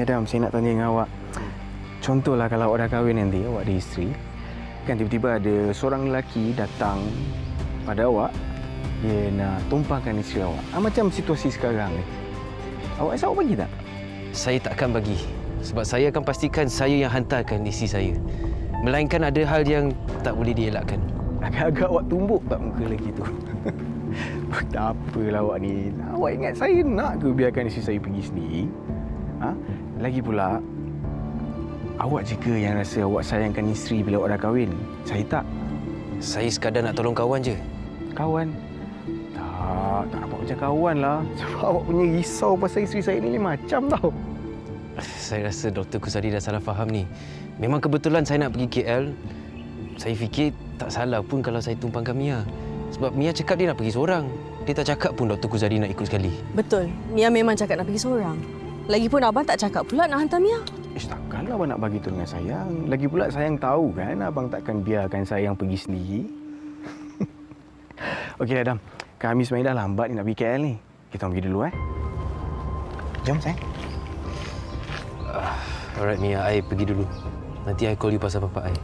Adam, saya nak tanya dengan awak. Contohlah kalau awak dah kahwin nanti, awak ada isteri. Kan tiba-tiba ada seorang lelaki datang pada awak. Dia nak tumpangkan isteri awak. Macam situasi sekarang ni. Awak rasa awak bagi tak? Saya takkan bagi. Sebab saya akan pastikan saya yang hantarkan isteri saya. Melainkan ada hal yang tak boleh dielakkan. Agak-agak awak tumbuk tak muka lelaki tu? Tak apalah awak ni. Awak ingat saya nak ke biarkan isteri saya pergi sendiri? Lagi pula, awak je ke yang rasa awak sayangkan isteri bila awak dah kahwin? Saya tak. Saya sekadar nak tolong kawan je. Kawan? Tak nampak macam kawan lah. Sebab awak punya risau pasal isteri saya ni macam tau. Saya rasa Dr. Kusari dah salah faham ni. Memang kebetulan saya nak pergi KL. Saya fikir tak salah pun kalau saya tumpangkan Mia. Sebab Mia cakap dia nak pergi seorang. Dia tak cakap pun Dr. Kusari nak ikut sekali. Betul. Mia memang cakap nak pergi seorang. Lagipun abang tak cakap pula nak hantar Mia. Takkanlah abang nak bagi tu dengan sayang. Lagi pula sayang tahu kan abang takkan biarkan sayang pergi sendiri. Okey Adam, kami sebenarnya dah lambat ni nak pergi KL ni. Kita pergi dulu Jom sayang. Alright Mia, I pergi dulu. Nanti I call you pasal papa I.